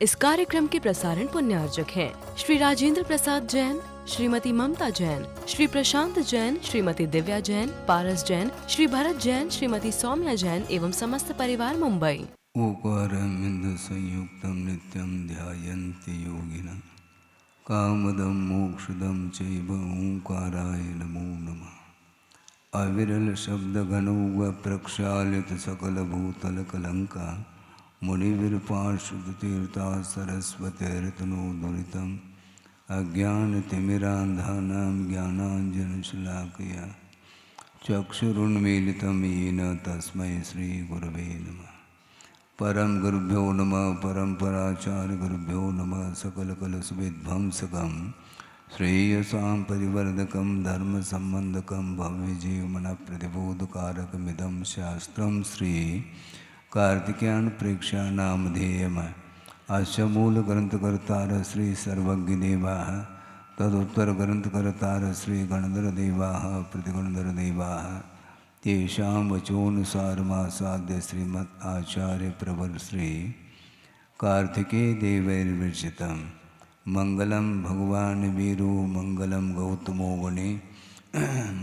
इस कार्यक्रम के प्रसारण पुण्यार्जक हैं श्री राजेंद्र प्रसाद जैन, श्रीमती ममता जैन, श्री प्रशांत जैन, श्रीमती दिव्या जैन, पारस जैन, श्री भरत जैन, श्रीमती सौम्या जैन एवं समस्त परिवार मुंबई। ओकारमिंद संयुक्तं नित्यं ध्यायन्ति योगिनः कामदं मोक्षदं चैव ओंकाराय नमो नमः। अविरल शब्द घनौघ प्रक्षालित सकल भूतल कलंका मुनिविरपार्षद तीर्था सरस्वतीर्तनो दुरितम् अज्ञानतिमिरान्धानां ज्ञानाञ्जनशलाकया चक्षुरुन्मीलितं येन तस्मै श्रीगुरवे नमः। परम गुरुभ्यो नमः परम्पराचार्य गुरुभ्यो नमः। सकलकलुषविध्वंसकं श्रेयसां परिवर्धकं धर्म संबंधकं भव्यजीवमन प्रतिबोधकारकमिदं शास्त्रं श्री कार्तिकेयन प्रेक्षा नामधेयम्। अस्य मूल ग्रंथकर्तार श्री सर्वज्ञ देवाः तदुत्तर ग्रंथकर्तार श्री गणधर देवाः प्रतिगणधर देवाः तेषां वचोनुसारमासाद्य श्रीमद् आचार्य प्रवर श्री कार्तिकेय देवैर्विरचितं मंगलम भगवान वीरो मंगलम गौतमो वने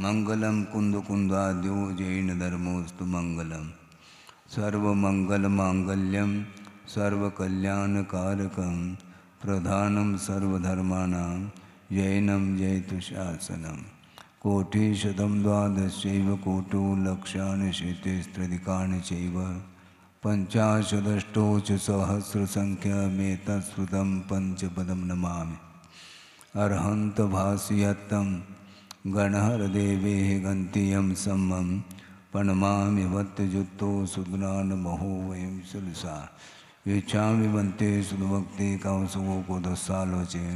मंगलम कुंदकुंदाद्यो जैन धर्मोस्तु मंगलम सर्वमंगलमांगल्यम सर्वकल्याणकारकं प्रधानं सर्वधर्माणां जैनं जयतु शासनम्। कोटिशतं द्वादशैव कोटो लक्षाणि शेतेस्त्रिदिकानि चैव पञ्चाशदष्टोच सहस्रसङ्ख्यमेतत्श्रुतं पञ्चपदं नमामि। अर्हन्तभासयत्तं गणहरदेवेः गन्तियं सम्मं प्रणमामि भक्तजुक्तो सुदनानमहो वयं सुलसा येषामि वन्ते सुभक्ति कौसवो को दसालोचे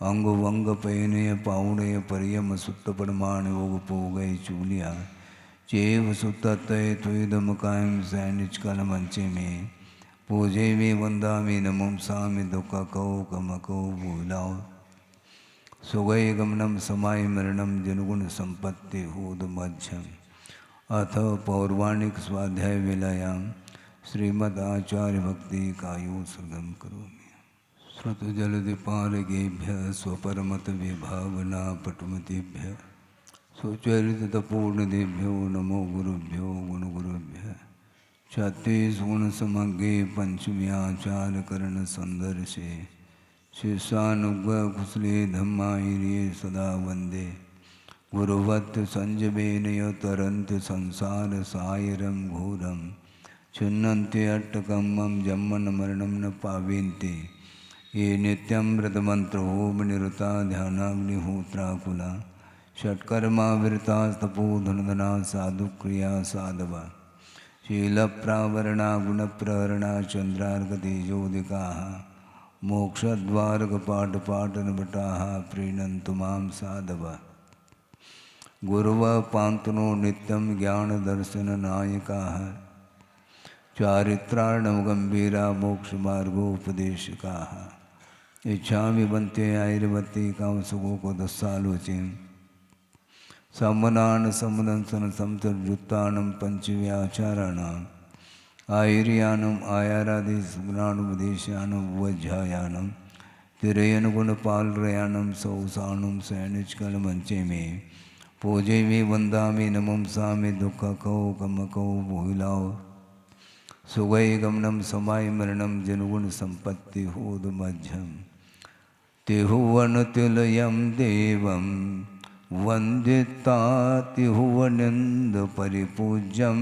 अंग वंग पयनय पाउणय परियम सुत्त परमाण योग पोगय चूलिया चेव सुत्तय त्वेदम कायम सैनिच कल मंचे में पूजे में वंदा में नमम सामि दुख कौ कमको भूलाओ सुगय गमनम समाय मरणम जनगुण संपत्ति होद मध्यम। अथ पौर्वाणिक स्वाध्याय वेलायां श्रीमद् आचार्य भक्ति कायो सुगम करोमि। श्रुत जलदिपारगेभ्य स्वपरमत विभावना पटुमतेभ्य सुचरित तपूर्णदेभ्यो नमो गुरुभ्यो गुणगुरुभ्य। छत्तीस गुण समग्रे पंचम्याचार करण संदर्शे शिष्यानुग्रह कुशले धम्मायिरे सदा वंदे गुरुवत् संजमेन तरंत संसार सायरम घोरम छिन्नन्ते अट्टकम्मं जम्मन मरणं न पावेन्ते ये नित्यं व्रतमन्त्र होम निरता ध्यानाग्निहोत्राकुला षट्कर्मा विरतास्तपो धनधना साधुक्रिया साधवा शीलप्रावरणा गुणप्रहरणा चन्द्रार्कतेजोदिकाः मोक्षद्वारकपाटपाटनभटाः प्रीणन्तु मां साधवः। गुरुव पांतनो नित्यं ज्ञान दर्शन नायकाः चारित्रार्णव गंभीरा मोक्ष मार्गोपदेशकाः इच्छामि बन्ते आयुर्वती कांसुको को दस्सालोचे सम्मनान सम्मदंसन समतर्जुत्तानं पंचव्याचाराणाम् आयुर्यानम् आयारादि सुगुणानुपदेशानं वज्झायानं तिरयनुगुणपालरयानं सौसानं सैनिचकलमंचे में पूजे में वंदा में नमम सा में दुख कौ कम कौ भूलाओ सुगय गमनम समाय मरणम जनगुण संपत्ति होद मध्यम। तिहुवन तिलयम देवम वंदिता तिहुवनंद परिपूज्यम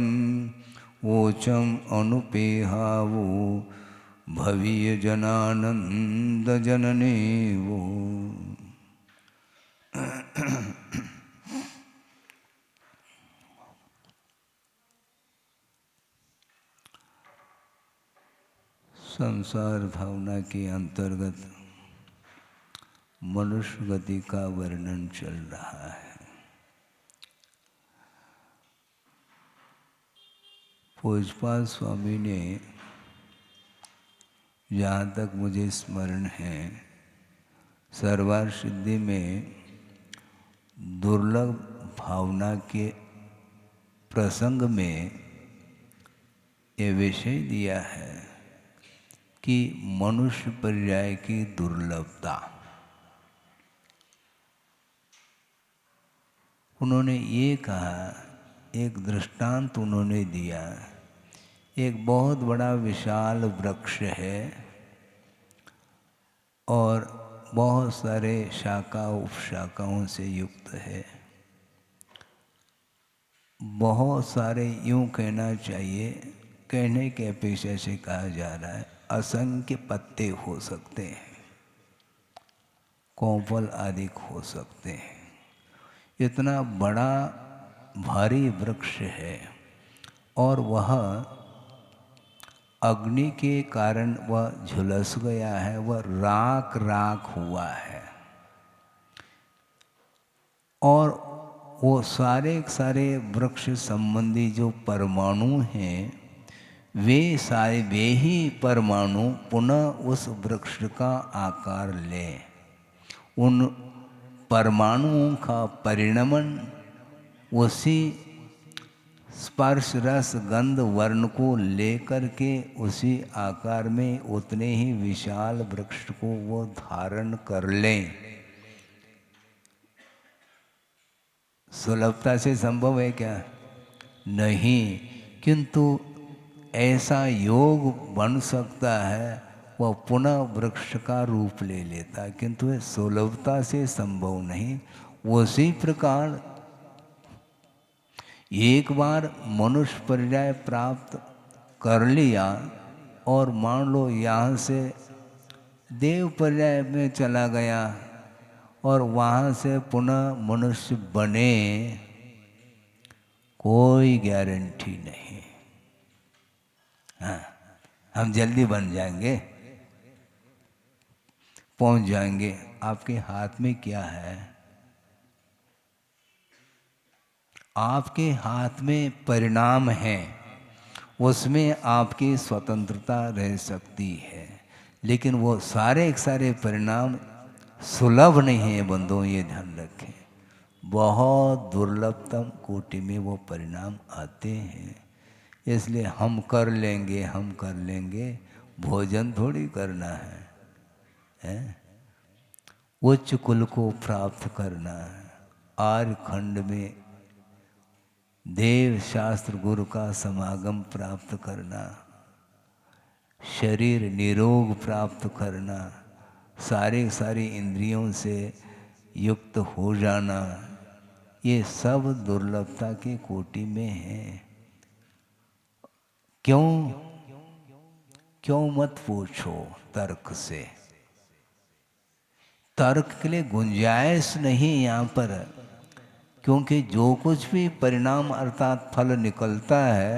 ओचम अनुपेहावो भवीय जनानंद जनने वो। संसार भावना के अंतर्गत मनुष्य गति का वर्णन चल रहा है। पूज्यपाद स्वामी ने जहाँ तक मुझे स्मरण है सर्वार सिद्धि में दुर्लभ भावना के प्रसंग में ये विषय दिया है कि मनुष्य पर्याय की दुर्लभता। उन्होंने ये कहा, एक दृष्टांत उन्होंने दिया, एक बहुत बड़ा विशाल वृक्ष है और बहुत सारे शाखा उपशाखाओं से युक्त है। बहुत सारे, यूँ कहना चाहिए, कहने के अपेक्षा से कहा जा रहा है, असंख्य पत्ते हो सकते हैं, कोंपल आदि हो सकते हैं। इतना बड़ा भारी वृक्ष है और वह अग्नि के कारण वह झुलस गया है, वह राख राख हुआ है। और वो सारे सारे वृक्ष संबंधी जो परमाणु हैं, वे ही परमाणु पुनः उस वृक्ष का आकार लें। उन परमाणुओं का परिणमन उसी स्पर्श रस गंध वर्ण को लेकर के उसी आकार में उतने ही विशाल वृक्ष को वो धारण कर लें। सुलभता से संभव है क्या? नहीं, किंतु ऐसा योग बन सकता है, वह पुनः वृक्ष का रूप ले लेता है, किंतु यह सुलभता से संभव नहीं। उसी प्रकार एक बार मनुष्य पर्याय प्राप्त कर लिया और मान लो यहाँ से देव पर्याय में चला गया और वहाँ से पुनः मनुष्य बने, कोई गारंटी नहीं। हाँ, हम जल्दी बन जाएंगे, पहुँच जाएंगे। आपके हाथ में क्या है? आपके हाथ में परिणाम है, उसमें आपकी स्वतंत्रता रह सकती है, लेकिन वो सारे परिणाम सुलभ नहीं है बंधुओं, ये ध्यान रखें। बहुत दुर्लभतम कोटि में वो परिणाम आते हैं। इसलिए हम कर लेंगे, भोजन थोड़ी करना है? उच्च कुल को प्राप्त करना है, आर्य खंड में देव शास्त्र गुरु का समागम प्राप्त करना, शरीर निरोग प्राप्त करना, सारी इंद्रियों से युक्त हो जाना, ये सब दुर्लभता के कोटि में है। क्यों मत पूछो तर्क से। तर्क के लिए गुंजाइश नहीं यहाँ पर, क्योंकि जो कुछ भी परिणाम अर्थात फल निकलता है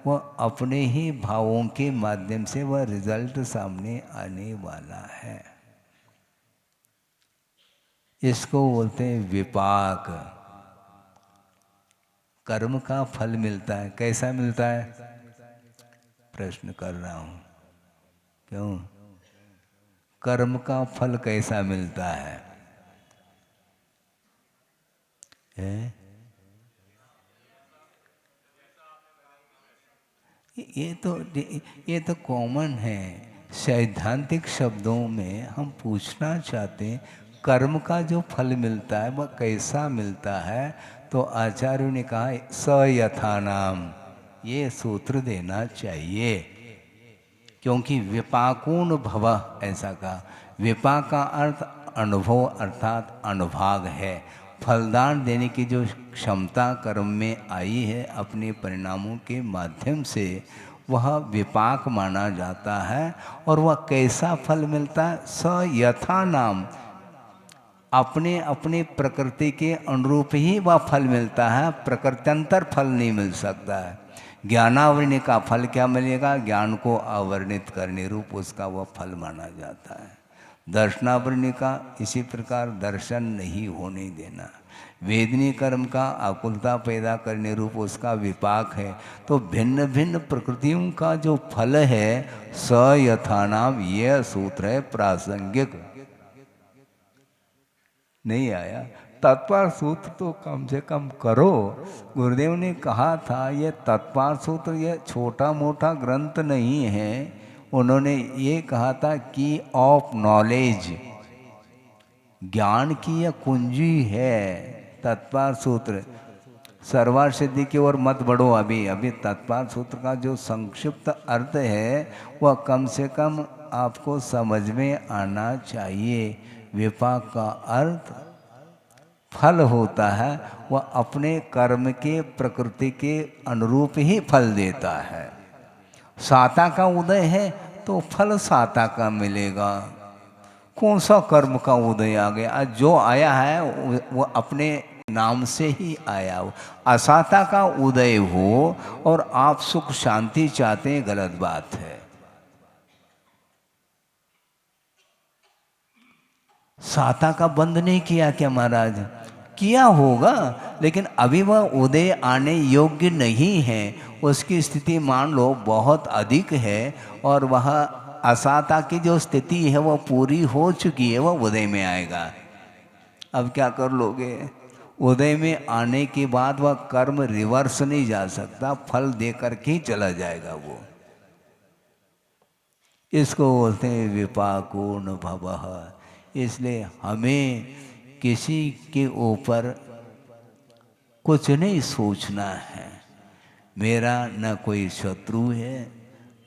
वह अपने ही भावों के माध्यम से वह रिजल्ट सामने आने वाला है। इसको बोलते हैं विपाक। कर्म का फल मिलता है, कैसा मिलता है? प्रश्न कर रहा हूं, क्यों? कर्म का फल कैसा मिलता है? ये तो कॉमन है। सैद्धांतिक शब्दों में हम पूछना चाहते हैं, कर्म का जो फल मिलता है वह कैसा मिलता है? तो आचार्यों ने कहा स यथा नाम, ये सूत्र देना चाहिए। क्योंकि विपाकोन भव, ऐसा कहा। विपाक का अर्थ अनुभव अर्थात अनुभाग है। फलदान देने की जो क्षमता कर्म में आई है अपने परिणामों के माध्यम से, वह विपाक माना जाता है। और वह कैसा फल मिलता है? स यथा नाम, अपने अपने प्रकृति के अनुरूप ही वह फल मिलता है, प्रकृत्यंतर फल नहीं मिल सकता है। ज्ञानावरणी का फल क्या मिलेगा? ज्ञान को आवर्णित करने रूप उसका वह फल माना जाता है। दर्शनावरणी का इसी प्रकार दर्शन नहीं होने देना। वेदनी कर्म का आकुलता पैदा करने रूप उसका विपाक है। तो भिन्न भिन्न प्रकृतियों का जो फल है, स यथा नाम, यह सूत्र है प्रासंगिक। नहीं आया? तत्पर सूत्र तो कम से कम करो। गुरुदेव ने कहा था ये तत्पर सूत्र ये छोटा मोटा ग्रंथ नहीं है, उन्होंने ये कहा था कि ऑफ नॉलेज, ज्ञान की यह कुंजी है। तत्पर सूत्र, सर्वार सिद्धि की ओर मत बढ़ो। अभी तत्पर सूत्र का जो संक्षिप्त अर्थ है वह कम से कम आपको समझ में आना चाहिए। विपाक का अर्थ फल होता है, वह अपने कर्म के प्रकृति के अनुरूप ही फल देता है। साता का उदय है तो फल साता का मिलेगा। कौन सा कर्म का उदय आ गया? आज जो आया है वो अपने नाम से ही आया हो। असाता का उदय हो और आप सुख शांति चाहते हैं, गलत बात है। साता का बंद नहीं किया क्या महाराज? किया होगा, लेकिन अभी वह उदय आने योग्य नहीं है। उसकी स्थिति मान लो बहुत अधिक है और वह असाता की जो स्थिति है वह पूरी हो चुकी है, वह उदय में आएगा। अब क्या कर लोगे? उदय में आने के बाद वह कर्म रिवर्स नहीं जा सकता, फल दे करके ही चला जाएगा वो। इसको बोलते हैं विपाको न भवः। इसलिए हमें किसी के ऊपर कुछ नहीं सोचना है। मेरा न कोई शत्रु है,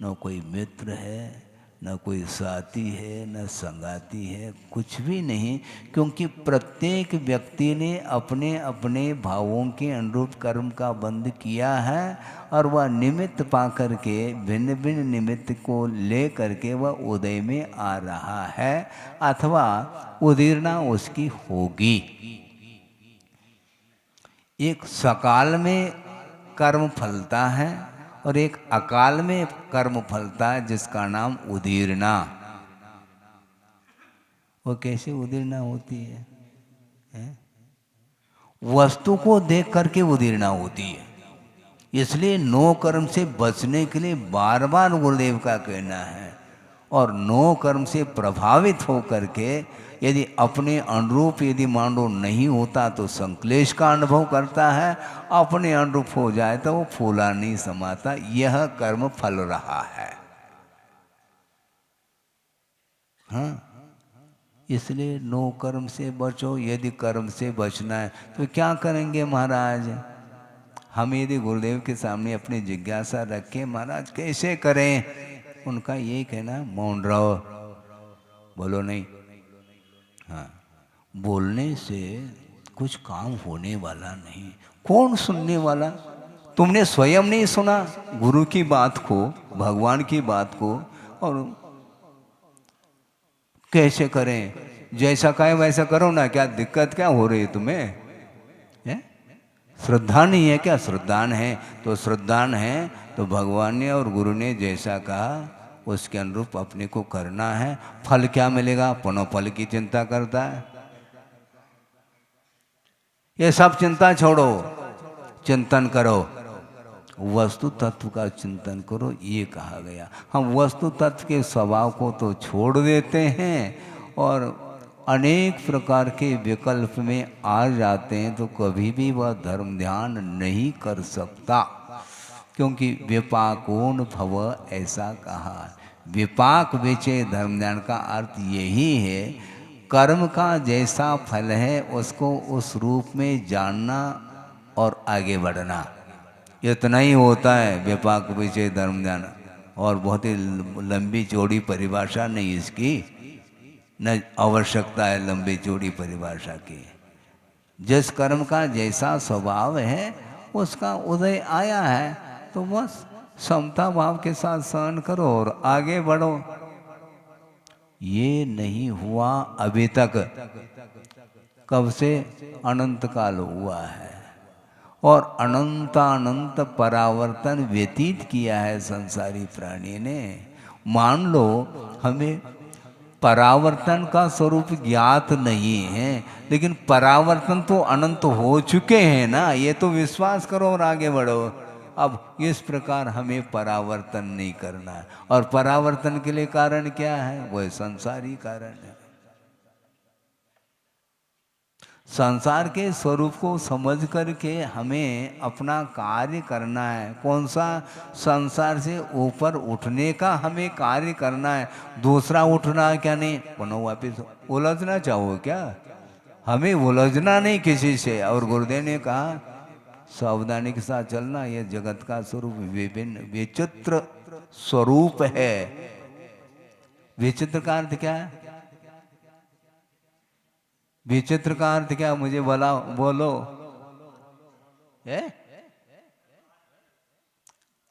न कोई मित्र है, न कोई साथी है, न संगाती है, कुछ भी नहीं। क्योंकि प्रत्येक व्यक्ति ने अपने अपने भावों के अनुरूप कर्म का बंध किया है और वह निमित्त पा करके, भिन्न भिन्न निमित्त को ले करके वह उदय में आ रहा है अथवा उदीर्णा उसकी होगी। एक सकाल में कर्म फलता है और एक अकाल में कर्म फलता है, जिसका नाम उदीर्णा। वो कैसे उदीर्णा होती है? वस्तु को देख करके उदीर्णा होती है। इसलिए नो कर्म से बचने के लिए बार बार गुरुदेव का कहना है। और नो कर्म से प्रभावित हो करके यदि अपने अनुरूप यदि मान लो नहीं होता तो संक्लेश का अनुभव करता है, अपने अनुरूप हो जाए तो वो फूला नहीं समाता। यह कर्म फल रहा है। हाँ, इसलिए नो कर्म से बचो। यदि कर्म से बचना है तो क्या करेंगे महाराज? हम यदि गुरुदेव के सामने अपनी जिज्ञासा रखें, महाराज कैसे करें? उनका ये कहना, मौन रहो, बोलो नहीं। हाँ, बोलने से कुछ काम होने वाला नहीं। कौन सुनने वाला? तुमने स्वयं नहीं सुना गुरु की बात को, भगवान की बात को, और कैसे करें? जैसा कहे वैसा करो ना। क्या दिक्कत क्या हो रही है तुम्हें? है? श्रद्धा नहीं है क्या? श्रद्धान है तो श्रद्धान है तो भगवान ने और गुरु ने जैसा कहा उसके अनुरूप अपने को करना है। फल क्या मिलेगा? पुनः फल की चिंता करता है। ये सब चिंता छोड़ो, चिंतन करो, वस्तु तत्व का चिंतन करो, ये कहा गया। हम वस्तु तत्व के स्वभाव को तो छोड़ देते हैं और अनेक प्रकार के विकल्प में आ जाते हैं, तो कभी भी वह धर्म ध्यान नहीं कर सकता। क्योंकि विपाकोन भव ऐसा कहा। विपाक विचय धर्म ध्यान का अर्थ यही है, कर्म का जैसा फल है उसको उस रूप में जानना और आगे बढ़ना। इतना ही होता है विपाक विचय धर्म ध्यान। और बहुत ही लंबी चौड़ी परिभाषा नहीं इसकी, न आवश्यकता है लंबी चौड़ी परिभाषा की। जिस कर्म का जैसा स्वभाव है उसका उदय आया है तो बस समता भाव के साथ सहन करो और आगे बढ़ो। ये नहीं हुआ अभी तक, कब से? अनंत काल हुआ है और अनंत परावर्तन व्यतीत किया है संसारी प्राणी ने। मान लो हमें परावर्तन का स्वरूप ज्ञात नहीं है, लेकिन परावर्तन तो अनंत हो चुके हैं ना, ये तो विश्वास करो और आगे बढ़ो। अब इस प्रकार हमें परावर्तन नहीं करना है। और परावर्तन के लिए कारण क्या है? वह संसारी कारण है। संसार के स्वरूप को समझ करके हमें अपना कार्य करना है। कौन सा? संसार से ऊपर उठने का हमें कार्य करना है। दूसरा उठना क्या नहीं, पुनः वापिस उलझना चाहो क्या? हमें उलझना नहीं किसी से। और गुरुदेव ने कहा सावधानी के साथ चलना, यह जगत का स्वरूप विभिन्न विचित्र स्वरूप है। विचित्र का अर्थ क्या है? विचित्र का अर्थ क्या? मुझे बोलो है?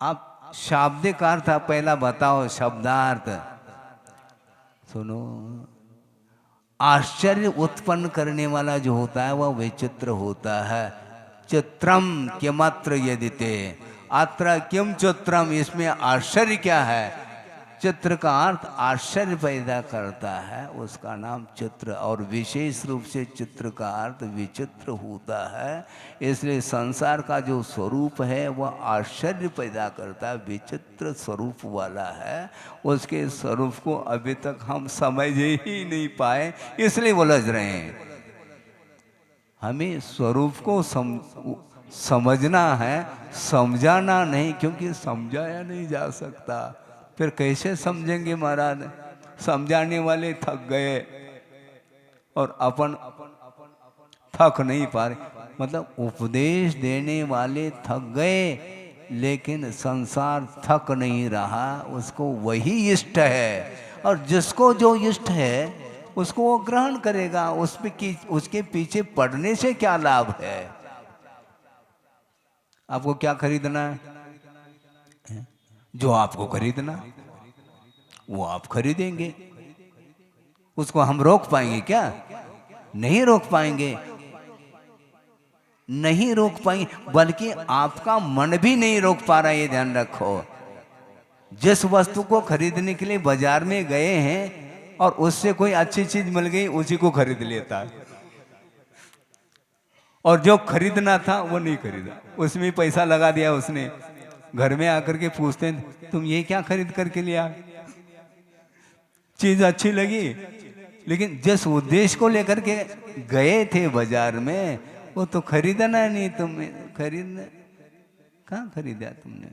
आप शाब्दिक अर्थ पहला बताओ, शब्दार्थ सुनो। आश्चर्य उत्पन्न करने वाला जो होता है वह विचित्र होता है। चित्रम किमत्र यदिते, अत्र किम चित्रम, इसमें आश्चर्य क्या है? चित्र का अर्थ आश्चर्य पैदा करता है, उसका नाम चित्र। और विशेष रूप से चित्र का अर्थ विचित्र होता है। इसलिए संसार का जो स्वरूप है वह आश्चर्य पैदा करता है, विचित्र स्वरूप वाला है। उसके स्वरूप को अभी तक हम समझ ही नहीं पाए, इसलिए उलझ रहे हैं। हमें स्वरूप को समझना है, समझाना नहीं, क्योंकि समझाया नहीं जा सकता। फिर कैसे समझेंगे महाराज? समझाने वाले थक गए और अपन थक नहीं पा रहे। मतलब उपदेश देने वाले थक गए, लेकिन संसार थक नहीं रहा। उसको वही इष्ट है, और जिसको जो इष्ट है उसको वो ग्रहण करेगा। उसके पीछे पड़ने से क्या लाभ है? आपको क्या खरीदना है? जो आपको खरीदना वो आप खरीदेंगे। उसको हम रोक पाएंगे क्या? नहीं रोक पाएंगे, नहीं रोक पाएंगे। बल्कि आपका मन भी नहीं रोक पा रहा, ये ध्यान रखो। जिस वस्तु को खरीदने के लिए बाजार में गए हैं और उससे कोई अच्छी चीज मिल गई, उसी को खरीद लेता है। और जो खरीदना था वो नहीं खरीदा, उसमें पैसा लगा दिया उसने। घर में आकर के पूछते हैं तुम ये क्या खरीद करके लिया? चीज अच्छी लगी, लेकिन जिस उद्देश्य को लेकर के गए थे बाजार में वो तो खरीदना नहीं। तुमने कहाँ खरीदा तुमने?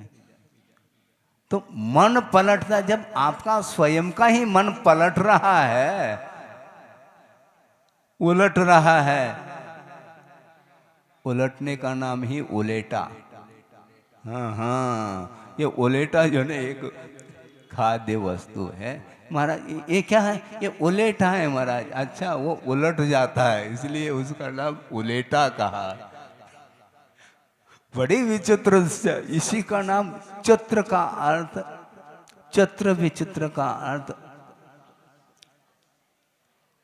तो मन पलटता, जब आपका स्वयं का ही मन पलट रहा है, उलट रहा है। उलटने का नाम ही उलेटा। हाँ, ये उलेटा जो है एक खाद्य वस्तु है महाराज। ये क्या है? ये उलेटा है महाराज। अच्छा, वो उलट जाता है, इसलिए उसका नाम उलेटा कहा। बड़ी विचित्र, इसी का नाम चित्र का अर्थ, चित्र विचित्र का अर्थ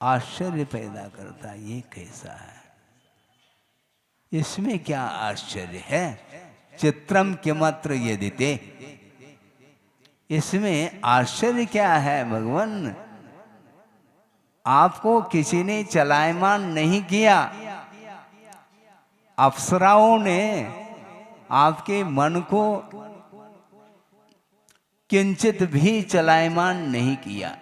आश्चर्य पैदा करता है। ये कैसा है? इसमें क्या आश्चर्य है? चित्रम किमत्र यदिते, इसमें आश्चर्य क्या है भगवान? आपको किसी ने चलायमान नहीं किया, अप्सराओं ने आपके मन को किंचित भी चलायमान नहीं किया।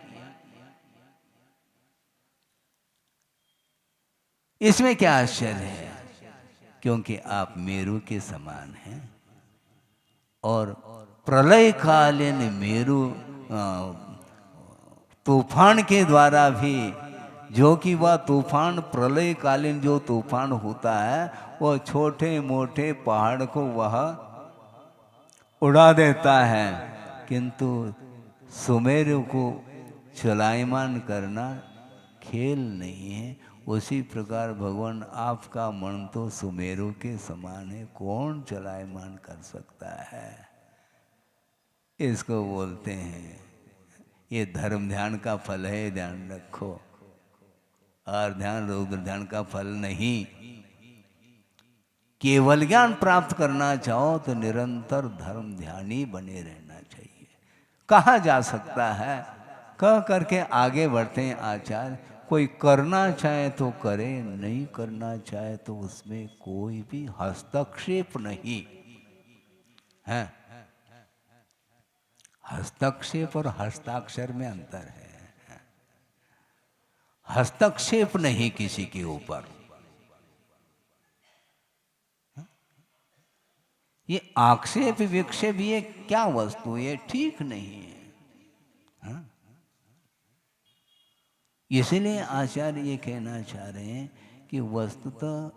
इसमें क्या आश्चर्य है? क्योंकि आप मेरु के समान हैं, और प्रलय कालीन मेरु तूफान के द्वारा भी, जो कि वह तूफान प्रलय कालीन जो तूफान होता है वो छोटे मोटे पहाड़ को वह उड़ा देता है, किंतु सुमेरु को चलायमान करना खेल नहीं है। उसी प्रकार भगवान आपका मन तो सुमेरु के समान है, कौन चलायमान कर सकता है? इसको बोलते हैं, ये धर्म ध्यान का फल है, ध्यान रखो। और ध्यान रौद्र ध्यान का फल नहीं। केवल ज्ञान प्राप्त करना चाहो तो निरंतर धर्म ध्यान ही बने रहना चाहिए। कहा जा सकता है, कह करके आगे बढ़ते हैं आचार्य। कोई करना चाहे तो करे, नहीं करना चाहे तो उसमें कोई भी हस्तक्षेप नहीं है। हस्तक्षेप और हस्ताक्षर में अंतर है। हस्तक्षेप नहीं किसी के ऊपर, ये आक्षेप विक्षेप ये क्या वस्तु, ये ठीक नहीं है। हाँ? इसलिए आचार्य ये कहना चाह रहे हैं कि वस्तुतः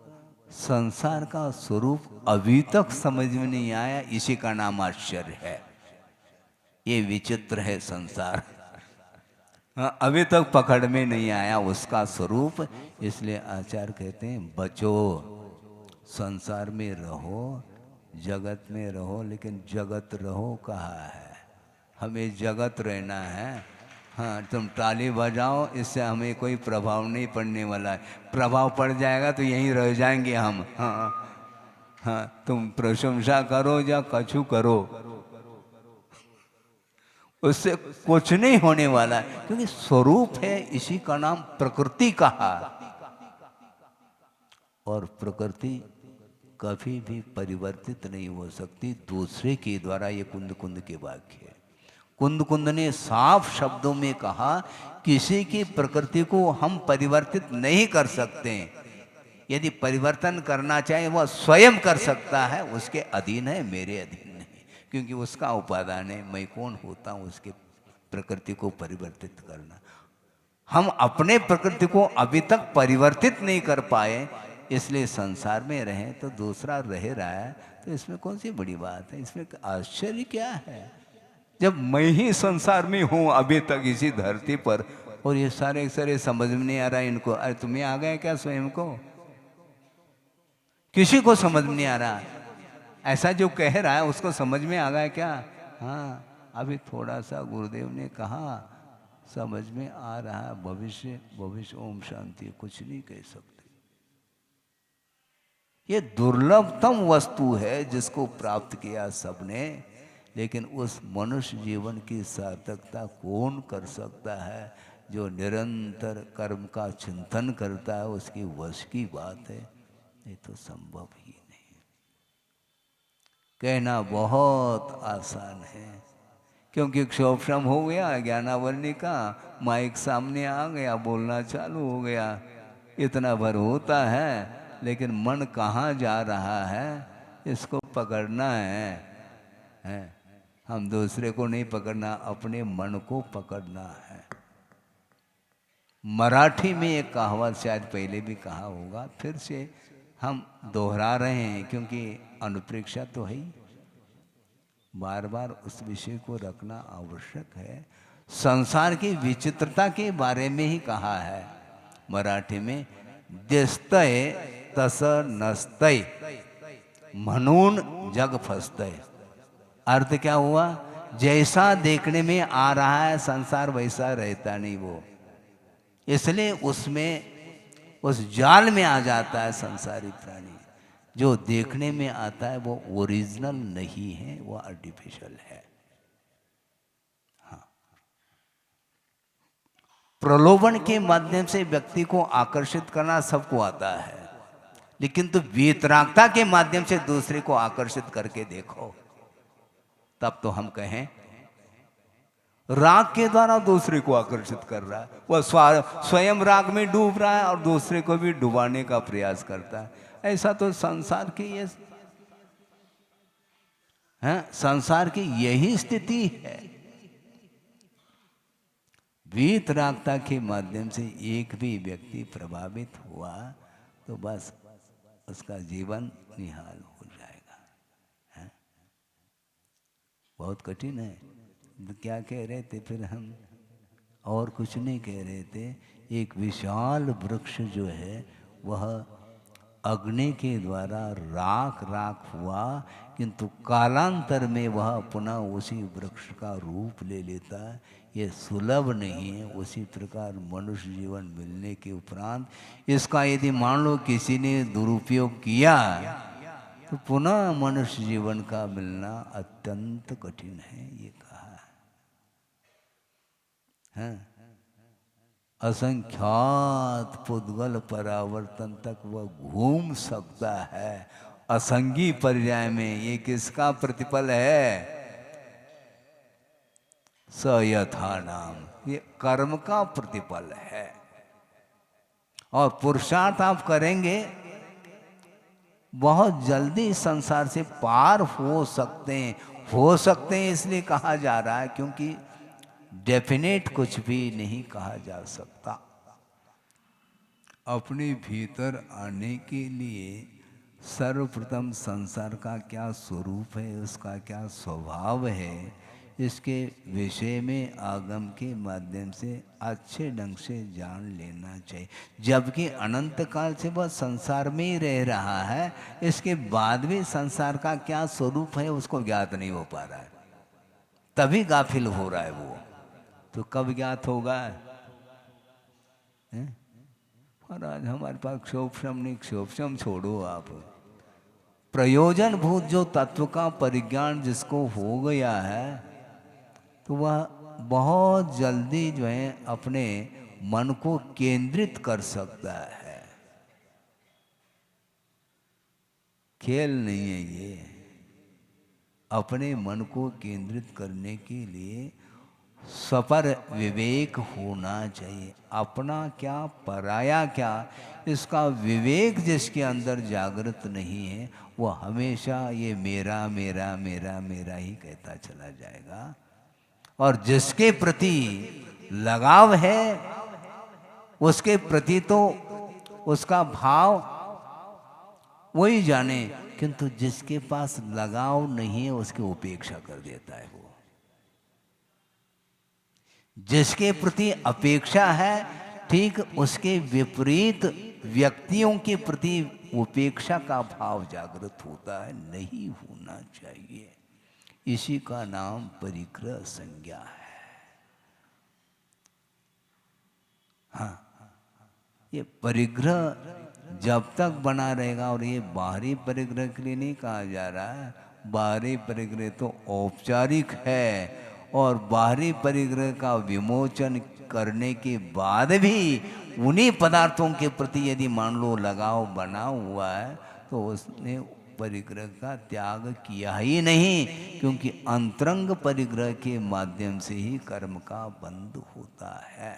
संसार का स्वरूप अभी तक समझ में नहीं आया, इसी का नाम आश्चर्य है। ये विचित्र है संसार। हाँ, अभी तक पकड़ में नहीं आया उसका स्वरूप। इसलिए आचार्य कहते हैं बचो, संसार में रहो, जगत में रहो, लेकिन जगत रहो कहाँ है, हमें जगत रहना है। हाँ, तुम ताली बजाओ, इससे हमें कोई प्रभाव नहीं पड़ने वाला है। प्रभाव पड़ जाएगा तो यहीं रह जाएंगे हम। हाँ हाँ, तुम प्रशंसा करो या कछु करो, उससे कुछ नहीं होने वाला है, क्योंकि स्वरूप है, इसी का नाम प्रकृति कहा। और प्रकृति कभी भी परिवर्तित नहीं हो सकती दूसरे के द्वारा। ये कुंद कुंद के वाक्य है। कुंद कुंद ने साफ शब्दों में कहा, किसी की प्रकृति को हम परिवर्तित नहीं कर सकते। यदि परिवर्तन करना चाहे वह स्वयं कर सकता है, उसके अधीन है, मेरे अधीन नहीं, क्योंकि उसका उपादान है। मैं कौन होता हूँ उसके प्रकृति को परिवर्तित करना। हम अपने प्रकृति को अभी तक परिवर्तित नहीं कर पाए, इसलिए संसार में रहें तो दूसरा रह रहा है, तो इसमें कौन सी बड़ी बात है, इसमें आश्चर्य क्या है। जब मैं ही संसार में हूँ अभी तक इसी धरती पर, और ये सारे सारे समझ में नहीं आ रहा इनको। अरे तुम्हें आ गया क्या स्वयं को? किसी को समझ में नहीं आ रहा। ऐसा जो कह रहा है उसको समझ में आ गया क्या? हाँ, अभी थोड़ा सा गुरुदेव ने कहा समझ में आ रहा है। भविष्य भविष्य ओम शांति, कुछ नहीं कह सकते। ये दुर्लभतम वस्तु है जिसको प्राप्त किया सबने, लेकिन उस मनुष्य जीवन की सार्थकता कौन कर सकता है? जो निरंतर कर्म का चिंतन करता है, उसकी वश की बात है। ये तो संभव ही नहीं। कहना बहुत आसान है, क्योंकि क्षोभम हो गया, ज्ञानावरणी का माइक सामने आ गया, बोलना चालू हो गया, इतना भर होता है, लेकिन मन कहाँ जा रहा है इसको पकड़ना है। हम दूसरे को नहीं पकड़ना, अपने मन को पकड़ना है। मराठी में एक कहावत शायद पहले भी कहा होगा, फिर से हम दोहरा रहे हैं, क्योंकि अनुप्रेक्षा तो है ही, बार बार उस विषय को रखना आवश्यक है। संसार की विचित्रता के बारे में ही कहा है मराठी में, दिसतय तस नसतय म्हणून जग फसतय। अर्थ क्या हुआ? जैसा देखने में आ रहा है संसार, वैसा रहता नहीं वो, इसलिए उसमें उस जाल में आ जाता है संसारी प्राणी। जो देखने में आता है वो ओरिजिनल नहीं है, वो आर्टिफिशियल है। हाँ, प्रलोभन के माध्यम से व्यक्ति को आकर्षित करना सबको आता है, लेकिन तो वीतरागता के माध्यम से दूसरे को आकर्षित करके देखो, तब तो हम कहें राग के द्वारा दूसरे को आकर्षित कर रहा है। वह स्वयं राग में डूब रहा है और दूसरे को भी डुबाने का प्रयास करता है। ऐसा तो संसार की ये है, संसार की यही स्थिति है। वीतरागता के माध्यम से एक भी व्यक्ति प्रभावित हुआ तो बस उसका जीवन निहाल हो जाएगा। है? बहुत कठिन है। तो क्या कह रहे थे फिर हम? और कुछ नहीं कह रहे थे। एक विशाल वृक्ष जो है वह अग्नि के द्वारा राख राख हुआ, किंतु कालांतर में वह पुनः उसी वृक्ष का रूप ले लेता है। ये सुलभ नहीं है। उसी प्रकार मनुष्य जीवन मिलने के उपरांत इसका यदि मान लो किसी ने दुरुपयोग किया तो पुनः मनुष्य जीवन का मिलना अत्यंत कठिन है, ये कहा है। असंख्यात पुद्गल परावर्तन तक वह घूम सकता है असंगी पर्याय में। ये किसका प्रतिफल है? सयथा नाम, ये कर्म का प्रतिफल है। और पुरुषार्थ आप करेंगे बहुत जल्दी संसार से पार हो सकते हैं। हो सकते हैं इसलिए कहा जा रहा है क्योंकि डेफिनेट कुछ भी नहीं कहा जा सकता। अपने भीतर आने के लिए सर्वप्रथम संसार का क्या स्वरूप है, उसका क्या स्वभाव है, इसके विषय में आगम के माध्यम से अच्छे ढंग से जान लेना चाहिए। जबकि अनंत काल से वह संसार में ही रह रहा है, इसके बाद भी संसार का क्या स्वरूप है उसको ज्ञात नहीं हो पा रहा है, तभी गाफिल हो रहा है वो। तो कब ज्ञात होगा? हैं? और आज हमारे पास क्षोभशम नहीं, क्षोभशम छोड़ो आप, प्रयोजन भूत जो तत्व का परिज्ञान जिसको हो गया है तो वह बहुत जल्दी जो है अपने मन को केंद्रित कर सकता है। खेल नहीं है ये। अपने मन को केंद्रित करने के लिए सपर विवेक होना चाहिए। अपना क्या पराया क्या, इसका विवेक जिसके अंदर जागृत नहीं है वो हमेशा ये मेरा मेरा मेरा मेरा ही कहता चला जाएगा। और जिसके प्रति लगाव है उसके प्रति तो उसका भाव वही जाने, किंतु जिसके पास लगाव नहीं है उसकी उपेक्षा कर देता है वो। जिसके प्रति अपेक्षा है ठीक उसके विपरीत व्यक्तियों के प्रति उपेक्षा का भाव जागृत होता है, नहीं होना चाहिए। इसी का नाम परिग्रह संज्ञा है। हाँ, ये परिग्रह जब तक बना रहेगा, और ये बाहरी परिग्रह के लिए नहीं कहा जा रहा है, बाहरी परिग्रह तो औपचारिक है, और बाहरी परिग्रह का विमोचन करने के बाद भी उन्हीं पदार्थों के प्रति यदि मान लो लगाव बना हुआ है तो उसने परिग्रह का त्याग किया ही नहीं, क्योंकि अंतरंग परिग्रह के माध्यम से ही कर्म का बंध होता है।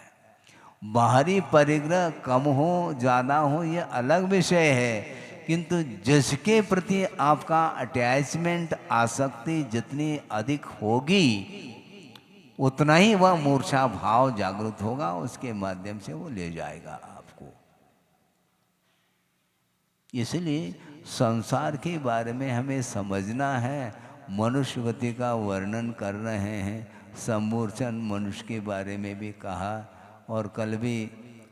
बाहरी परिग्रह कम हो ज़्यादा हो ये अलग विषय है, किंतु जिसके प्रति आपका अटैचमेंट आसक्ति जितनी अधिक होगी उतना ही वह मूर्छा भाव जागृत होगा, उसके माध्यम से वो ले जाएगा आपको। इसलिए संसार के बारे में हमें समझना है। मनुष्य गति का वर्णन कर रहे हैं, समूर्छन मनुष्य के बारे में भी कहा, और कल भी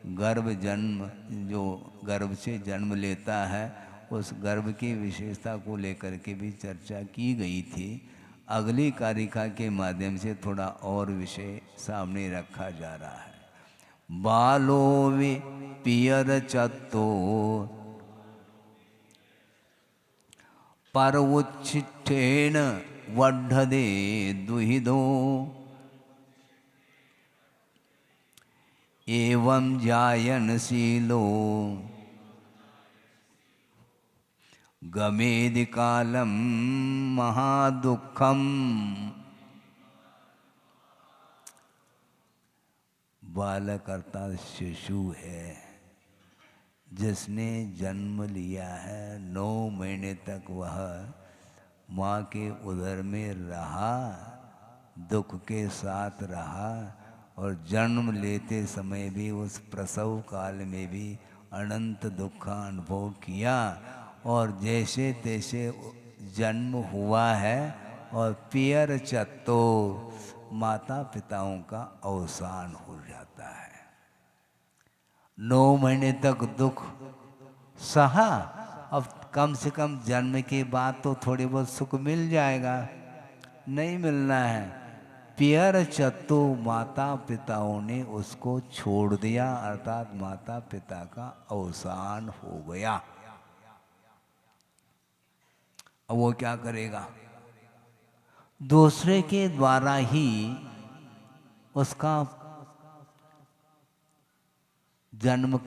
गर्भ जन्म, जो गर्भ से जन्म लेता है उस गर्भ की विशेषता को लेकर के भी चर्चा की गई थी। अगली कारिका के माध्यम से थोड़ा और विषय सामने रखा जा रहा है। बालो वे पियर चत्तो पर उच्छिष्टेन वड्ढदे दुहिदो एवं जायनशीलो गमेदि कालम महादुखम। बालक अर्थात शिशु है, जिसने जन्म लिया है, 9 महीने तक वह माँ के उदर में रहा, दुख के साथ रहा, और जन्म लेते समय भी उस प्रसव काल में भी अनंत दुख का अनुभव किया, और जैसे तैसे जन्म हुआ है, और पियर चत्तो माता पिताओं का अवसान हो जाता है। 9 महीने तक दुख सहा, अब कम से कम जन्म के बाद तो थोड़ी बहुत सुख मिल जाएगा, नहीं मिलना है। पियर चत्तो माता पिताओं ने उसको छोड़ दिया, अर्थात माता पिता का अवसान हो गया। अब वो क्या करेगा? दूसरे के द्वारा ही उसका जन्म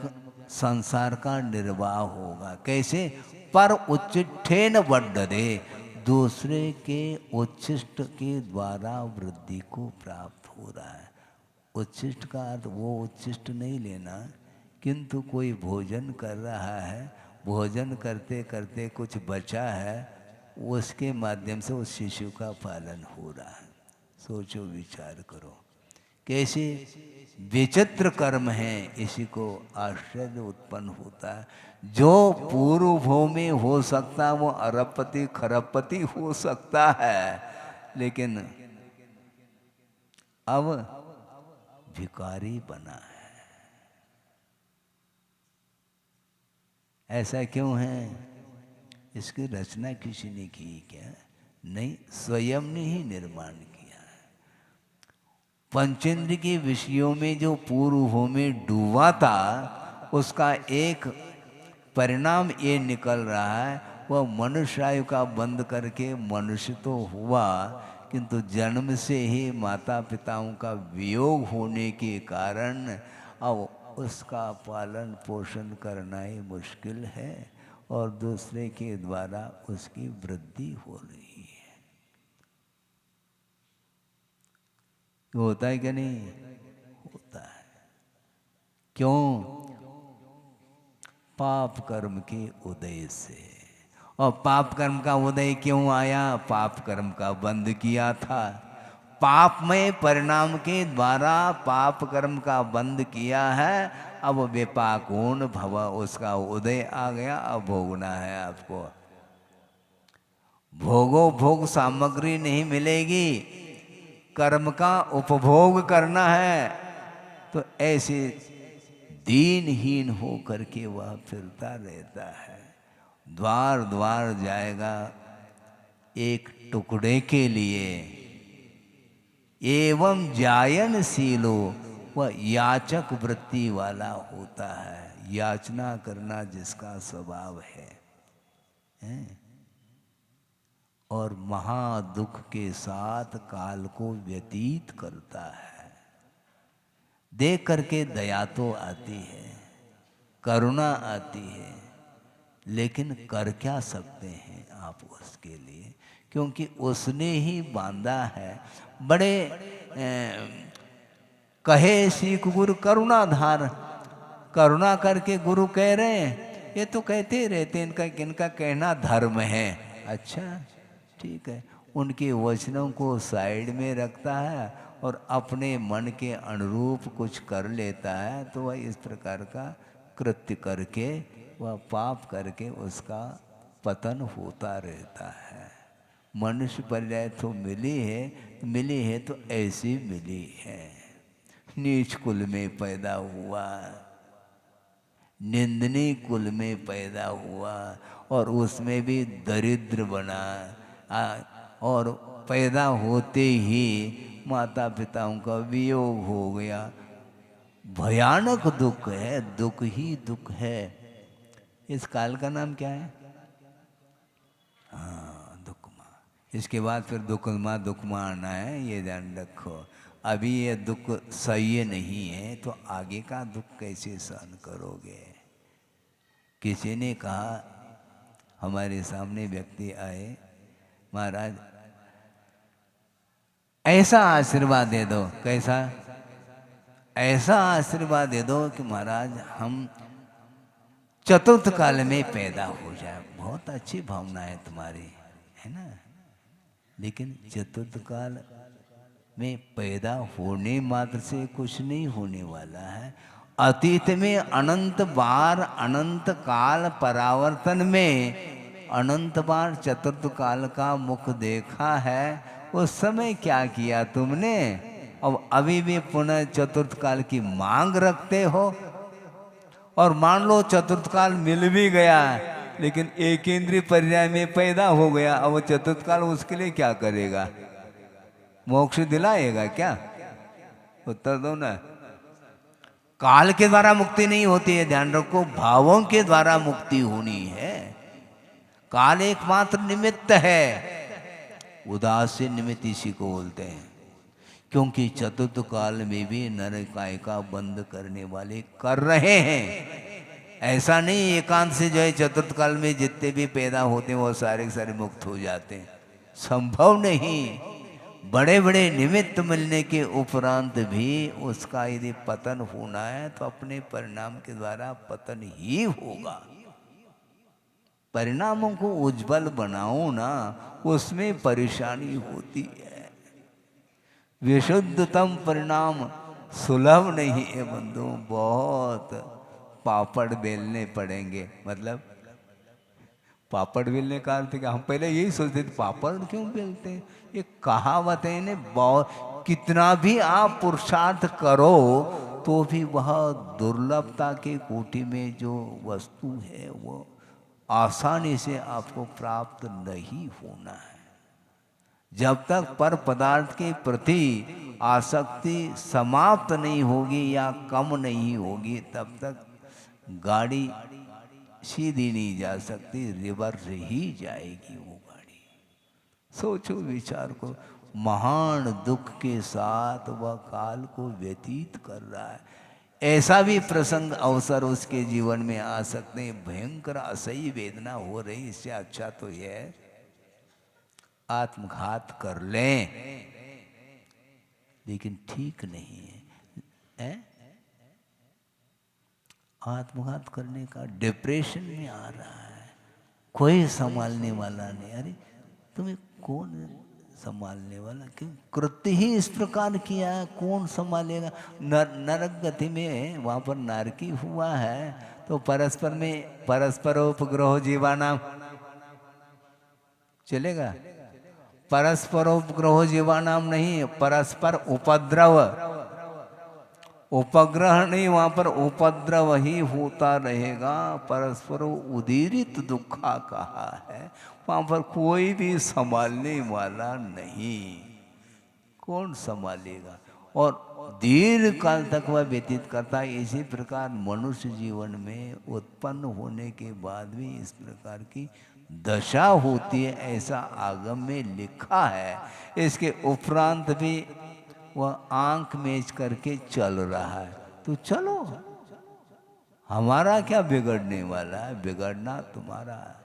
संसार का निर्वाह होगा। कैसे? पर उच्चिष्टेन वड्ढदे, दूसरे के उच्छिष्ट के द्वारा वृद्धि को प्राप्त हो रहा है। उच्छिष्ट का अर्थ वो उच्छिष्ट नहीं लेना, किंतु कोई भोजन कर रहा है भोजन करते करते कुछ बचा है, उसके माध्यम से उस शिशु का पालन हो रहा है। सोचो, विचार करो, कैसे विचित्र कर्म है। इसी को आश्चर्य उत्पन्न होता है। जो पूर्व भव में हो सकता वो अरबपति खरबपति हो सकता है, लेकिन अब भिखारी बना है। ऐसा क्यों है? इसकी रचना किसी ने की क्या? नहीं, स्वयं ने ही निर्माण किया है। पंचेंद्र के विषयों में जो पूर्व में डूबा था, उसका एक परिणाम ये निकल रहा है, वह मनुष्य आयु का बंद करके मनुष्य तो हुआ, किंतु जन्म से ही माता पिताओं का वियोग होने के कारण अब उसका पालन पोषण करना ही मुश्किल है और दूसरे के द्वारा उसकी वृद्धि हो रही है। होता है क्या? नहीं होता है। क्यों? पाप कर्म के उदय से। और पाप कर्म का उदय क्यों आया? पाप कर्म का बंद किया था। पापमय परिणाम के द्वारा पाप कर्म का बंद किया है। अब विपाकोन भव, उसका उदय आ गया। अब भोगना है आपको। भोगो भोग सामग्री नहीं मिलेगी, कर्म का उपभोग करना है। तो ऐसे दीनहीन हो करके वह फिरता रहता है, द्वार द्वार जाएगा एक टुकड़े के लिए। एवं जायनशीलो, वह याचक वृत्ति वाला होता है। याचना करना जिसका स्वभाव है? और महादुख के साथ काल को व्यतीत करता है। देख करके दया तो आती है, करुणा आती है, लेकिन कर क्या सकते हैं आप उसके लिए? क्योंकि उसने ही बांधा है। बड़े कहे सीख गुरु करुणाधार, करुणा करके गुरु कह रहे हैं। ये तो कहते रहते हैं, इनका कहना धर्म है। अच्छा ठीक है, उनके वचनों को साइड में रखता है और अपने मन के अनुरूप कुछ कर लेता है, तो वह इस प्रकार का कृत्य करके, वह पाप करके उसका पतन होता रहता है। मनुष्य पर्याय तो मिली है तो ऐसी मिली है। नीच कुल में पैदा हुआ, निंदनीय कुल में पैदा हुआ और उसमें भी दरिद्र बना। और पैदा होते ही माता पिताओं का वियोग हो गया। भयानक दुख है, दुख ही दुख है। इस काल का नाम क्या है? हाँ, दुख माँ। इसके बाद फिर दुख माँ आना है, ये ध्यान रखो। अभी ये दुख सही नहीं है तो आगे का दुख कैसे सहन करोगे? किसी ने कहा, हमारे सामने व्यक्ति आए, महाराज ऐसा आशीर्वाद दे दो। कैसा? ऐसा आशीर्वाद दे दो कि महाराज हम चतुर्थ काल में पैदा हो जाए। बहुत अच्छी भावना है तुम्हारी, है ना? लेकिन चतुर्थ काल में पैदा होने मात्र से कुछ नहीं होने वाला है। अतीत में अनंत बार, अनंत काल परावर्तन में अनंत बार चतुर्थ काल का मुख देखा है। उस समय क्या किया तुमने? अब अभी भी पुनः चतुर्थ काल की मांग रखते हो। और मान लो चतुर्थ काल मिल भी गया, लेकिन एक इंद्रिय पर्याय में पैदा हो गया। अब वो चतुर्थ काल उसके लिए क्या करेगा? मोक्ष दिलाएगा क्या? उत्तर दो ना। काल के द्वारा मुक्ति नहीं होती है, ध्यान रखो। भावों के द्वारा मुक्ति होनी है। काल एकमात्र निमित्त है। उदासीन निमित्त इसी को बोलते हैं। क्योंकि चतुर्थ काल में भी नर कायिका बंद करने वाले कर रहे हैं। ऐसा नहीं एकांत से जो है चतुर्थ काल में जितने भी पैदा होते हैं वो सारे सारे मुक्त हो जाते हैं। संभव नहीं। बड़े बड़े निमित्त मिलने के उपरांत भी उसका यदि पतन होना है तो अपने परिणाम के द्वारा पतन ही होगा। परिणामों को उज्जवल बनाओ ना, उसमें परेशानी होती है। विशुद्धतम परिणाम सुलभ नहीं है बंधु, बहुत पापड़ बेलने पड़ेंगे। मतलब पापड़ बेलने का अर्थ क्या, हम पहले यही सोचते थे पापड़ क्यों बेलते हैं, ये कहावत है ने, बहुत कितना भी आप पुरुषार्थ करो तो भी वह दुर्लभता के कोटि में जो वस्तु है वो आसानी से आपको प्राप्त नहीं होना है। जब तक पर पदार्थ के प्रति आसक्ति समाप्त नहीं होगी या कम नहीं होगी, तब तक गाड़ी सीधी नहीं जा सकती, रिवर्स ही जाएगी वो गाड़ी। सोचो, विचार करो, महान दुख के साथ वह काल को व्यतीत कर रहा है। ऐसा भी प्रसंग अवसर उसके जीवन में आ सकते हैं, भयंकर असह्य वेदना हो रही, इससे अच्छा तो यह है आत्मघात कर लें, लेकिन ठीक नहीं है। आत्मघात करने का, डिप्रेशन में आ रहा है, कोई संभालने वाला नहीं। अरे तुम्हें कौन संभालने वाला, क्यों कृत्य ही इस प्रकार किया है, कौन संभालेगा। नरक गति में वहां पर नारकी हुआ है, तो परस्पर में परस्परोपग्रह जीवानाम चलेगा, परस्परोपग्रह जीवानाम नहीं, परस्पर उपद्रव, उपग्रह नहीं, वहां पर उपद्रव ही होता रहेगा। परस्पर उदीरित दुखा कहा है, वहां पर कोई भी संभालने वाला नहीं, कौन संभालेगा। और दीर्घ काल तक वह व्यतीत करता है। इसी प्रकार मनुष्य जीवन में उत्पन्न होने के बाद भी इस प्रकार की दशा होती है, ऐसा आगम में लिखा है। इसके उपरांत भी वह आंख मेज करके चल रहा है, तो चलो, हमारा क्या बिगड़ने वाला है, बिगड़ना तुम्हारा है।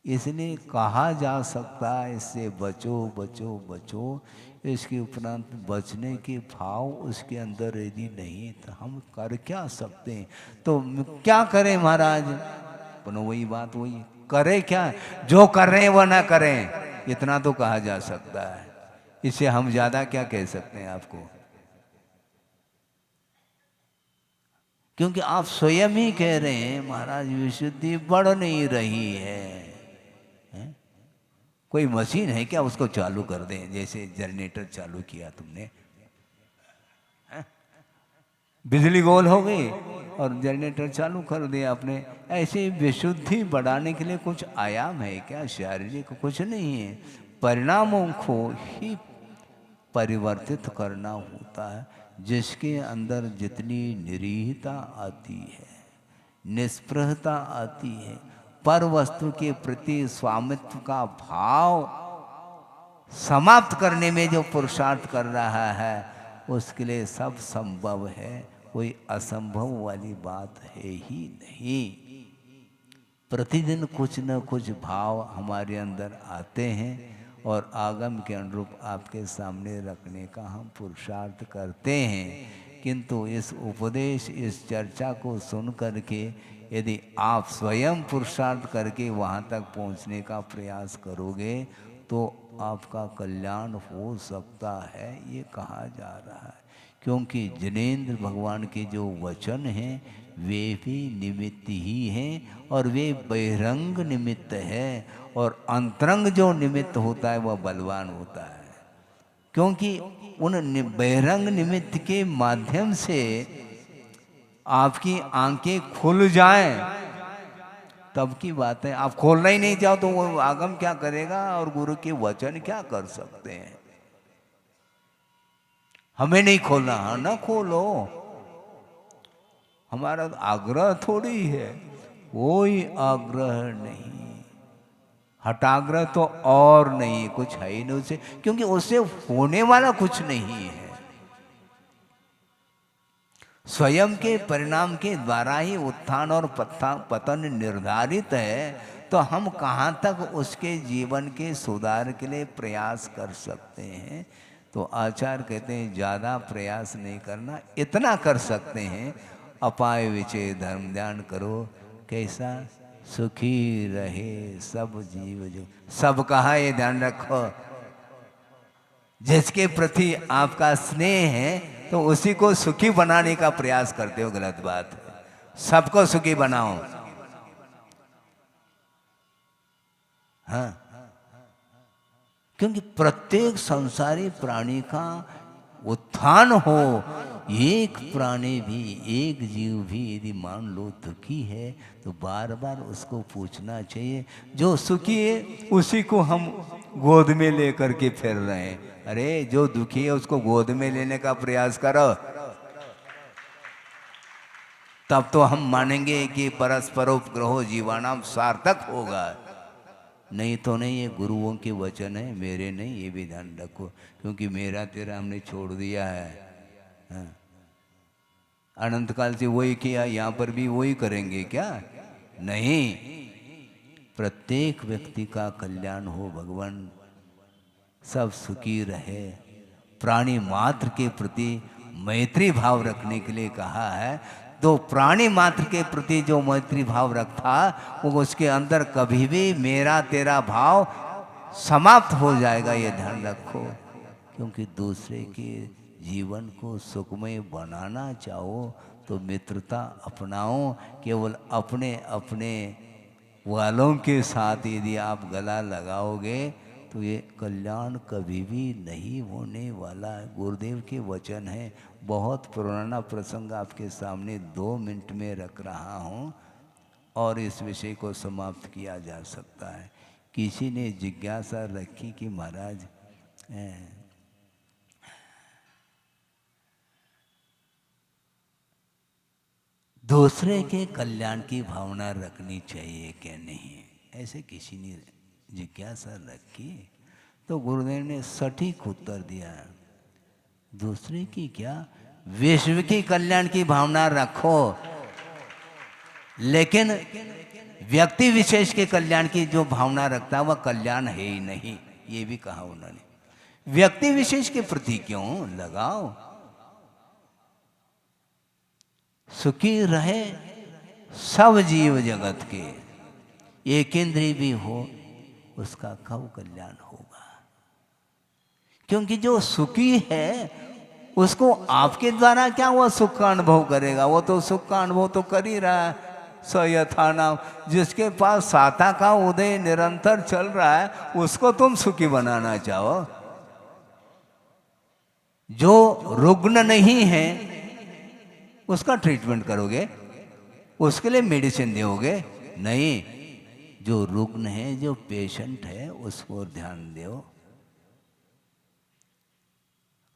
इसलिए कहा जा सकता है इससे बचो बचो बचो, इसके उपरांत बचने के भाव उसके अंदर यदि नहीं तो हम कर क्या सकते हैं। तो क्या करें महाराज, बनो वही बात, वही करे क्या, जो कर रहे हैं वह ना करें, इतना तो कहा जा सकता है। इससे हम ज्यादा क्या कह सकते हैं आपको, क्योंकि आप स्वयं ही कह रहे हैं महाराज विशुद्धि बढ़ नहीं रही है। कोई मशीन है क्या, उसको चालू कर दें, जैसे जनरेटर चालू किया तुमने, बिजली गोल हो गई और जनरेटर चालू कर दिया आपने। ऐसे विशुद्धि बढ़ाने के लिए कुछ आयाम है क्या, शारीरिक कुछ नहीं है, परिणामों को ही परिवर्तित करना होता है। जिसके अंदर जितनी निरीहता आती है, निष्प्रहता आती है, पर वस्तु के प्रति स्वामित्व का भाव समाप्त करने में जो पुरुषार्थ कर रहा है, उसके लिए सब संभव है, कोई असंभव वाली बात है ही नहीं। प्रतिदिन कुछ न कुछ भाव हमारे अंदर आते हैं और आगम के अनुरूप आपके सामने रखने का हम पुरुषार्थ करते हैं। किंतु इस उपदेश, इस चर्चा को सुन करके यदि आप स्वयं पुरुषार्थ करके वहाँ तक पहुँचने का प्रयास करोगे तो आपका कल्याण हो सकता है, ये कहा जा रहा है। क्योंकि जिनेंद्र भगवान के जो वचन हैं वे भी निमित्त ही हैं, और वे बहिरंग निमित्त है, और अंतरंग जो निमित्त होता है वह बलवान होता है। क्योंकि उन बहिरंग निमित्त के माध्यम से आपकी आंखें खुल जाएं तब की बात है। आप खोलना ही नहीं चाहो तो वो आगम क्या करेगा और गुरु के वचन क्या कर सकते हैं। हमें नहीं खोलना, हाँ ना खोलो, हमारा आग्रह थोड़ी है, कोई आग्रह नहीं, हटाग्रह तो और नहीं, कुछ है ही नहीं उससे, क्योंकि उससे होने वाला कुछ नहीं है। स्वयं के परिणाम के द्वारा ही उत्थान और पतन निर्धारित है, तो हम कहाँ तक उसके जीवन के सुधार के लिए प्रयास कर सकते हैं। तो आचार्य कहते हैं ज़्यादा प्रयास नहीं करना, इतना कर सकते हैं, अपाय विचय धर्म ध्यान करो। कैसा, सुखी रहे सब जीव जो, सब कहा ये ध्यान रखो। जिसके प्रति आपका स्नेह है तो उसी को सुखी बनाने का प्रयास करते हो, गलत बात है। सबको सुखी बनाओ। हाँ, क्योंकि प्रत्येक संसारी प्राणी का उत्थान हो। एक प्राणी भी, एक जीव भी यदि मान लो दुखी है तो बार बार उसको पूछना चाहिए। जो सुखी है उसी को हम गोद में लेकर के फिर रहे हैं। अरे जो दुखी है उसको गोद में लेने का प्रयास करो, तब तो हम मानेंगे कि परस्परोपग्रहो जीवानाम सार्थक होगा। नहीं तो नहीं, ये गुरुओं के वचन है, मेरे नहीं, ये भी ध्यान रखो। क्योंकि मेरा तेरा हमने छोड़ दिया है। हाँ। अनंत काल से वही किया, यहाँ पर भी वही करेंगे क्या? नहीं। प्रत्येक व्यक्ति का कल्याण हो भगवान, सब सुखी रहे। प्राणी मात्र के प्रति मैत्री भाव रखने के लिए कहा है। तो प्राणी मात्र के प्रति जो मैत्री भाव रखता वो उसके अंदर कभी भी मेरा तेरा भाव समाप्त हो जाएगा, ये ध्यान रखो। क्योंकि दूसरे के जीवन को सुखमय बनाना चाहो तो मित्रता अपनाओ। केवल अपने अपने वालों के साथ यदि आप गला लगाओगे तो ये कल्याण कभी भी नहीं होने वाला है। गुरुदेव के वचन है। बहुत पुराना प्रसंग आपके सामने 2 मिनट में रख रहा हूँ और इस विषय को समाप्त किया जा सकता है। किसी ने जिज्ञासा रखी कि महाराज दूसरे के कल्याण की भावना रखनी चाहिए क्या नहीं, ऐसे किसी ने जिज्ञासा रखी तो गुरुदेव ने सटीक उत्तर दिया, दूसरे की क्या, विश्व की कल्याण की भावना रखो, लेकिन व्यक्ति विशेष के कल्याण की जो भावना रखता है वह कल्याण है ही नहीं। ये भी कहा उन्होंने। व्यक्ति विशेष के प्रति क्यों लगाओ, सुखी रहे सब जीव जगत के, एक इंद्रिय भी हो उसका कब कल्याण होगा। क्योंकि जो सुखी है उसको आपके द्वारा क्या वह सुख का अनुभव करेगा, वो तो सुख का अनुभव तो कर ही रहा है। सयथा नाम, जिसके पास साता का उदय निरंतर चल रहा है उसको तुम सुखी बनाना चाहो। जो रुग्ण नहीं है उसका ट्रीटमेंट करोगे, उसके लिए मेडिसिन दोगे नहीं। जो रुग्ण है, जो पेशेंट है उसको ध्यान दो।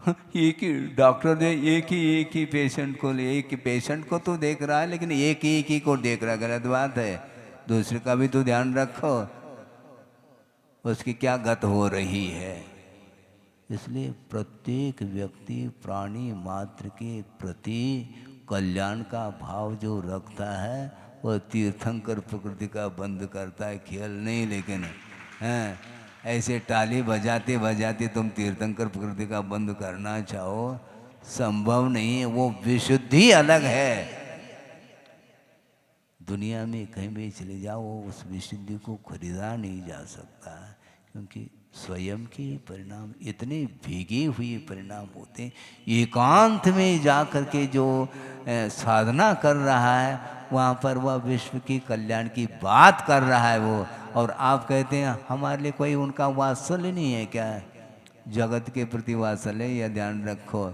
एक ही डॉक्टर ने एक ही पेशेंट को, एक ही पेशेंट को तो देख रहा है लेकिन एक ही को देख रहा है, गलत बात है। दूसरे का भी तो ध्यान रखो, उसकी क्या गत हो रही है। इसलिए प्रत्येक व्यक्ति प्राणी मात्र के प्रति कल्याण का भाव जो रखता है वह तीर्थंकर प्रकृति का बंद करता है, खेल नहीं। लेकिन हैं ऐसे ताली बजाते बजाते तुम तीर्थंकर प्रकृति का बंद करना चाहो, संभव नहीं है। वो विशुद्धि अलग है। दुनिया में कहीं भी चले जाओ उस विशुद्धि को खरीदा नहीं जा सकता, क्योंकि स्वयं के परिणाम इतने भीगे हुए परिणाम होते हैं। एकांत में जा कर के जो साधना कर रहा है वहाँ पर वह विश्व की कल्याण की बात कर रहा है वो, और आप कहते हैं हमारे लिए कोई उनका वात्सल्य नहीं है क्या? जगत के प्रति वात्सल्य, यह ध्यान रखो।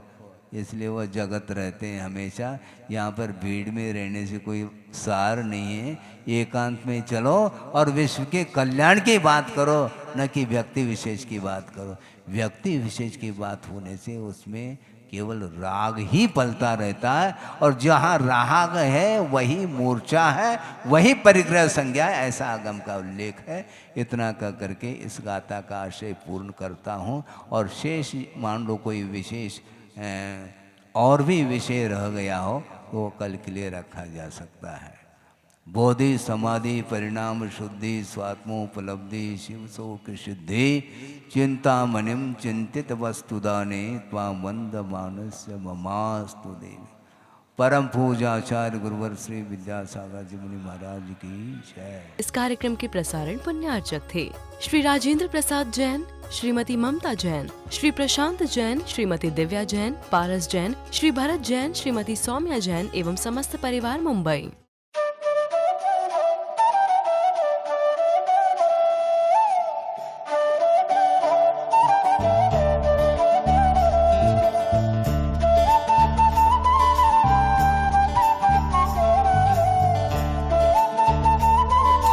इसलिए वह जगत रहते हैं हमेशा। यहाँ पर भीड़ में रहने से कोई सार नहीं है। एकांत में चलो और विश्व के कल्याण की बात करो, न कि व्यक्ति विशेष की बात करो। व्यक्ति विशेष की बात होने से उसमें केवल राग ही पलता रहता है, और जहाँ राग है वही मूर्छा है, वही परिग्रह संज्ञा है, ऐसा आगम का उल्लेख है। इतना कह करके इस गाथा का आशय पूर्ण करता हूँ। और शेष मान लो कोई विशेष और भी विषय रह गया हो तो वो कल के लिए रखा जा सकता है। बोधि समाधि परिणाम शुद्धि स्वात्मोपलब्धि शिव शोक सिद्धि चिंतामणिम चिंतित वस्तुदाने त्वां वंद मानस्य ममास्तु देवी। परम पूज्य आचार्य गुरुवर श्री विद्यासागर जी मुनि महाराज की जय। इस कार्यक्रम के प्रसारण पुण्यार्चक थे श्री राजेंद्र प्रसाद जैन, श्रीमती ममता जैन, श्री प्रशांत जैन, श्रीमती दिव्या जैन, पारस जैन, श्री भरत जैन, श्रीमती सौम्या जैन एवं समस्त परिवार मुंबई।